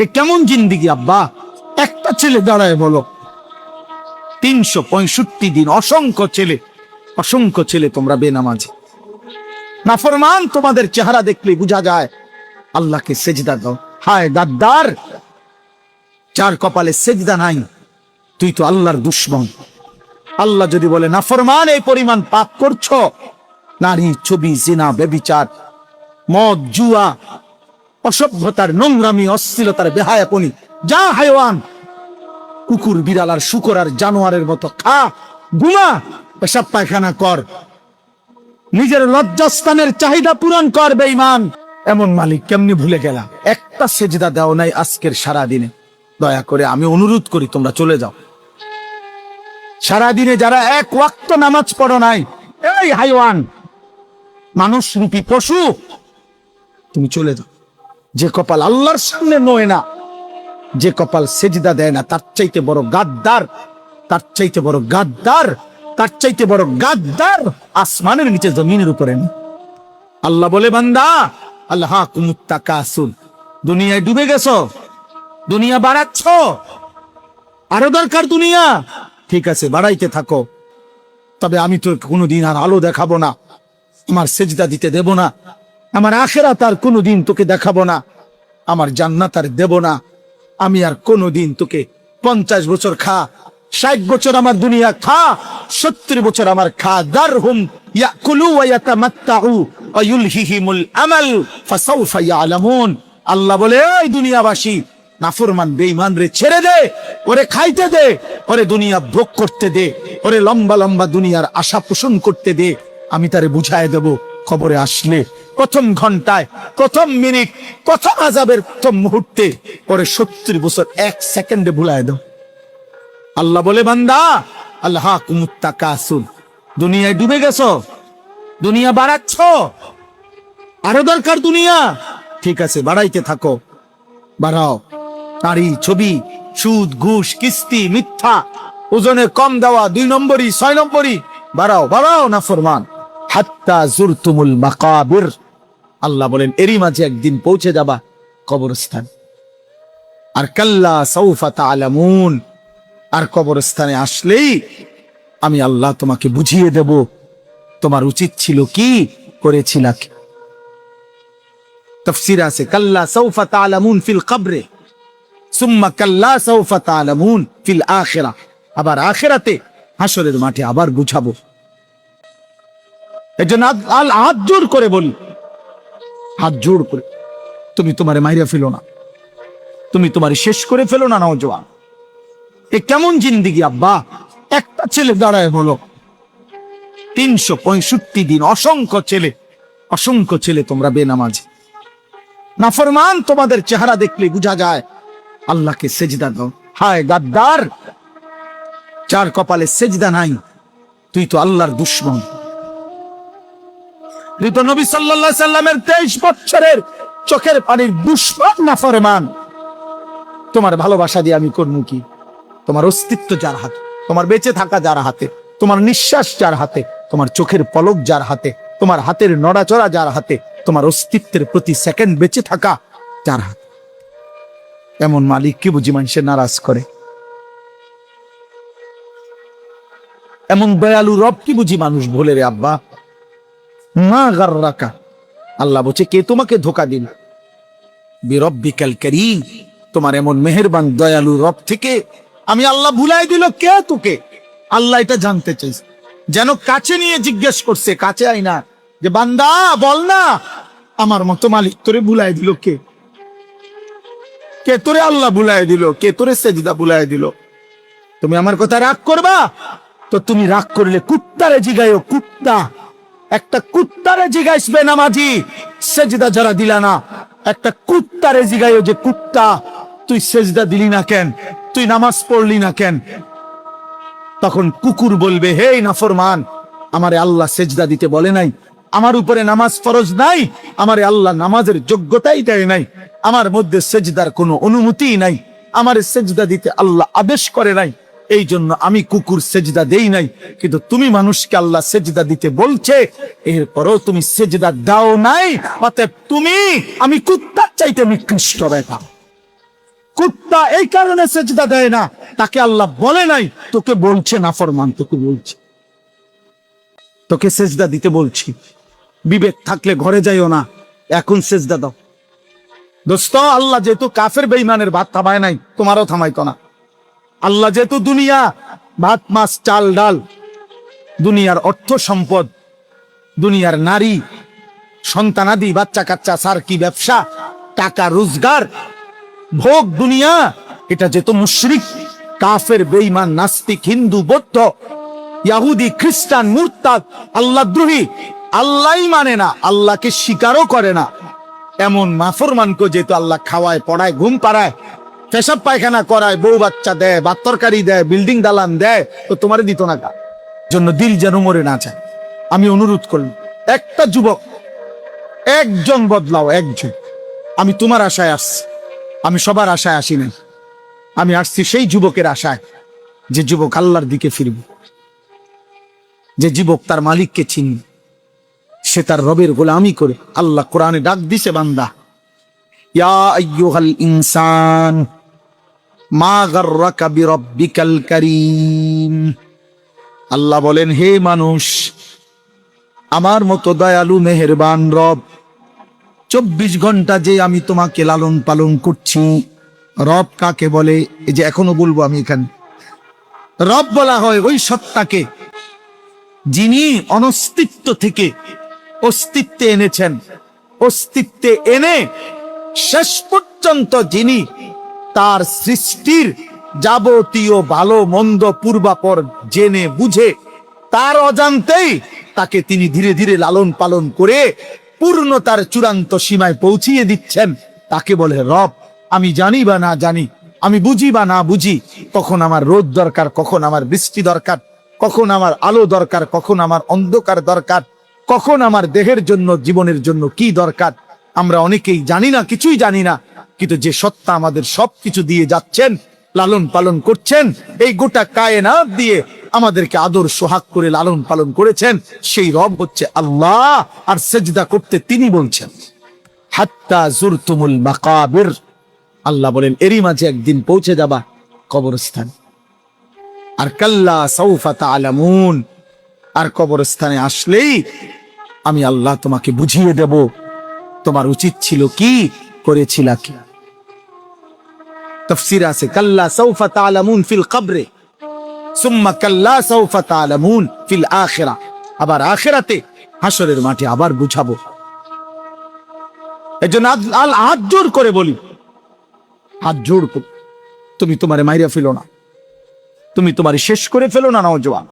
এ কেমন জিন্দিগি আব্বা? একটা ছেলে দাঁড়ায় বলো, 365 দিন অসংখ্য ছেলে তোমরা বেনামাজি নাফরমান। তোমাদের চেহারা দেখলে বোঝা যায় আল্লাহকে সেজদা দাও। হায় গাদ্দার, যার কপালে সেজদা নাই, তুই তো আল্লাহর দুশমন। আল্লাহ যদি বলে নাফরমান এই পরিমাণ পাপ করছো, নারী, ছবি, জিনা, ব্যভিচার, মদ, জুয়া, অসভ্যতার, নোংরামি, অশ্লীলতার, বেহায়াপনি, যা হায়ওয়ান, কুকুর, বিড়াল আর শুকর আর জানোয়ারের মতো খা, ঘুমা, পেশাব পায়খানা কর, নিজের লজ্জাস্থানের চাহিদা পূরণ কর। বেঈমান, এমন মালিক কেমনি ভুলে গেলা? একটা সেজদা দাও নাই আজকের সারা দিনে। দয়া করে আমি অনুরোধ করি তোমরা চলে যাও। সারাদিনে যারা এক ওয়াক্ত নামাজ পড়ো নাই, এই হাইওয়ান, মানুষ রূপী পশু, তুমি চলে যাও। যে কপাল আল্লাহর সামনে নয় না, যে কপাল সেজদা দেয় না, তার চাইতে বড় গাদ্দার, তার চাইতে বড় গাদ্দার, তার চাইতে বড় গাদ্দার আসমানের নিচে জমিনের উপরে নেই। আল্লাহ বলে বান্দা, আল্লাহাকুমুত তাকাসুর, দুনিয়ায় ডুবে গেছো, দুনিয়া বাড়াচ্ছ, আরো দরকার দুনিয়া, ঠিক আছে বাড়াইতে থাকো, তবে আমি তো কোনোদিন আর আলো দেখাবো না, আমার সেজদা দিতে দেব না, আমার আখিরাত আর কোনোদিন তোকে দেখাবো না, আমার জান্নাত আর দেব না, আমি আর কোনোদিন তোকে 50 বছর খা, 60 বছর আমার দুনিয়া খা, 70 বছর আমার খা, দারহুম ইয়াকুলু ওয়া ইয়াতামাত্তাউ ওয়া ইউলহিহিমুল আমাল ফাসাউফা ইয়ালামুন। আল্লাহ বলে, এই দুনিয়াবাসী, নাফরমান বেঈমান রে ছেড়ে দে, ওরে খাইতে দে, ওরে দুনিয়া ভোগ করতে দে, ওরে লম্বা লম্বা দুনিয়ার আশা পোষণ করতে দে, আমি তারে বুঝায় দেব খবরে আসলে প্রথম ঘন্টায়, প্রথম মিনিট, প্রথম আযাবের প্রথম মুহূর্তে ওরে 70 বছর 1 সেকেন্ডে ভুলায় দাও। আল্লাহ বলে বান্দা, আল্লাহাকুমুত তাকাসুর, দুনিয়ায় ডুবে গেছো, দুনিয়া বাড়াচ্ছ, আরো দরকার দুনিয়া, ঠিক আছে বাড়াইতে থাকো, বাড়াও। নারী, ছবি, সুদ, ঘুষ, কিস্তি, মিথ্যা, ওজনে কম দেওয়া, 2 নম্বরই, 6 নম্বরই, বাড়াও বাড়াও নাফরমান, হাত্তা জুরতুমুল মাকাবির। আল্লাহ বলেন এরই মাঝে একদিন পৌঁছে যাবা কবরস্থান। আর কাল্লা সাউফা তা'লামুন, আর কবরস্থানে আসলেই আমি আল্লাহ তোমাকে বুঝিয়ে দেব তোমার উচিত ছিল কি, করেছিলা কি। তাফসীর আছে কাল্লা সাউফা তা'লামুন ফিল কবরে সুম্মা কাল্লা সাউফা তা'লামুন ফিল আখিরাহ, আবার আখিরাতে হাসরের মাঠে আবার বুঝাবো। এজন্য হাত জোড় করে বলি, হাত জোড় করে, তুমি তোমারে মাইরা ফেলো না, তুমি তোমারে শেষ করে ফেলো না নওজোয়ান। এ কেমন জিন্দিগি আব্বা? একটা ছেলে দাঁড়ায় বলো, 365 দিন অসংখ্য ছেলে তোমরা বেনামাজি নাফরমান। তোমাদের চেহারা দেখলে বোঝা যায় আল্লাহকে সেজদা দাও। হায় গাদ্দার, যার কপালে সেজদা নাই, তুই তো আল্লাহর দুশমন। তুই তো নবী সাল্লাল্লাহু আলাইহি সাল্লামের 23 বছরের চোখের পানির দুশমন নাফরমান। তোমার ভালোবাসা দিয়ে আমি করবো কি? তোমার অস্তিত্ব যার হাতে, তোমার বেঁচে থাকা যার হাতে, তোমার নিঃশ্বাস যার হাতে, তোমার চোখের পলক যার হাতে, তোমার হাতের নড়াচড়া যার হাতে, তোমার অস্তিত্বের প্রতি সেকেন্ড বেঁচে থাকা যার হাতে, এমন মালিক কি বুঝি মানুষের নারাজ করে? এমন দয়ালু রব কি বুঝি মানুষ ভোলে রে আব্বা? মা গাররাকা, আল্লাহ বলছে কে তোমাকে ধোঁকা দিল? বিরব্বিকাল কারীম, তোমার এমন মেহেরবান দয়ালু রব থেকে আমি আল্লাহ ভুলাই দিল কে তোকে? আল্লাহ এটা জানতে চাইছে, যেন কাছে নিয়ে জিজ্ঞেস করছে, কাছে আই না, যে বান্দা বল না, আমার মতো মালিক তোরে ভুলাই দিল কে? কে তোরে আল্লাহ ভুলাই দিল? কে তোরে সেজদা ভুলাই দিল? তুমি আমার কথা রাগ করবা তো তুমি রাগ করলে কুত্তারে জিগাইও, কুত্তা, একটা কুত্তারে জিগাইসবে নামাজি সেজদা যারা দিলা না, একটা কুত্তারে জিগাইও যে কুত্তা তুই সেজদা দিলি না কেন, তুই নামাজ পড়লি না কেন? তখন কুকুর বলবে, হে নাফরমান, আমারে আল্লাহ সেজদা দিতে বলে নাই, আমার উপরে নামাজ ফরজ নাই, আমারে আল্লাহ নামাজের যোগ্যতাই দেয় নাই, আমার মধ্যে সেজদার কোনো অনুমতি নাই, আমারে সেজদা দিতে আল্লাহ আদেশ করে নাই, এই জন্য আমি কুকুর সেজদা দেই নাই। কিন্তু তুমি মানুষকে আল্লাহ সেজদা দিতে বলছে, এরপরও তুমি সেজদা দাও নাই, অতএব তুমি আমি কুত্তার চাইতে নিকৃষ্ট। বেটা কুত্তা এই কারণে সেজদা দেয় না, তাকে আল্লাহ বলে নাই তোকে বলছে নাফরমান, তোকে বলছে, তোকে সেজদা দিতে বলছি। বিবেক থাকলে ঘরে যাইও না, এখন সেজদা দাও। দোস্ত, আল্লাহ যেহেতু কাফের বেঈমানের ভাত থামায় নাই, তোমারও থামাইতো না। আল্লাহ যেহেতু দুনিয়া ভাত মাছ চাল ডাল, দুনিয়ার অর্থ সম্পদ, দুনিয়ার নারী সন্তানাদি বাচ্চা কাচ্চা সার কি ব্যবসা টাকা রোজগার ভোগ দুনিয়া, এটা যেহেতু মুশরিক কাফের বেঈমান নাস্তিক হিন্দু বৌদ্ধ ইহুদি খ্রিস্টান মুরতাদ আল্লাহদ্রোহী, আল্লাহই মানে না, আল্লাহকে স্বীকারও করে না, এমন নাফরমানকে যেহেতু আল্লাহ খাওয়ায় পড়ায় ঘুম পাড়ায় পেশাব পায়খানা করায় বউ বাচ্চা দেয় ভাত তরকারি দেয় বিল্ডিং দালান দেয়, তো তোমারে দিত না কা জন্য দিল যেন মরে না যায়। আমি অনুরোধ করলাম একটা যুবক একজন বদলাও, একজন। আমি তোমার আশায় আসছি, আমি সবার আশায় আসি নাই, আমি আসছি সেই যুবকের আশায় যে যুবক আল্লাহর দিকে ফিরবে, যে যুবক তার মালিককে চিনবে, সে তার রবের গোলামি করে। আল্লাহ কোরআনে ডাক দিছে বান্দা, ইয়া আইয়ুহাল ইনসান মা গাররাকা বিরাব্বিকাল কারীম। আল্লাহ বলেন, হে মানুষ, আমার মতো দয়ালু মেহেরবান রব 24 ঘন্টা যে আমি তোমাকে লালন পালন করছি। রব কাকে বলে? এই যে এখনো বলবো আমি এখানে, রব বলা হয় ওই সত্তাকে যিনি অনস্তিত্ব থেকে অস্তিত্বে এনেছেন, অস্তিত্বে এনে শেষ পর্যন্ত যিনি তার সৃষ্টির যাবতীয় ভালো মন্দ পূর্বাপর জেনে বুঝে তার অজান্তেই তাকে তিনি ধীরে ধীরে লালন পালন করে পূর্ণতার চূড়ান্ত সীমায় পৌঁছিয়ে দিচ্ছেন, তাকে বলে রব। আমি জানি বা না জানি, আমি বুঝি বা না বুঝি, কখন আমার রোদ দরকার, কখন আমার বৃষ্টি দরকার, কখন আমার আলো দরকার, কখন আমার অন্ধকার দরকার, কখন আমার দেহের জন্য জীবনের জন্য কি দরকার, আমরা অনেকেই জানি না, কিছুই জানি না। কিন্তু যে সত্তা আমাদের সবকিছু দিয়ে যাচ্ছেন, লালন পালন করছেন, এই গোটা কায়নাত দিয়ে আমাদেরকে আদর সোহাগ করে লালন পালন করেছেন, সেই রব হচ্ছে আল্লাহ। আর সেজদা করতে তিনি বলছেন, হাত্তা জুরতুমুল মাকাবির। আল্লাহ বলেন এরই মাঝে একদিন পৌঁছে যাবা কবরস্থান। আর কাল্লা সাউফা তা'লামুন, আর কবরস্থানে আসলেই আমি আল্লাহ তোমাকে বুঝিয়ে দেব তোমার উচিত ছিল কি, করেছিলা কি। তাফসীর আছে কাল্লা সাউফা তা'লামুন ফিল কবরে সুম্মা কাল্লা সাউফা তা'লামুন ফিল আখিরা, আবার আখিরাতে হাসরের মাঠে আবার বুঝাবো। এজন্য হাত জোর করে বলি, হাত জোর করে তুমি তোমারে মাইরা ফেলো না, তুমি তোমারে শেষ করে ফেলো না নওজোয়ান।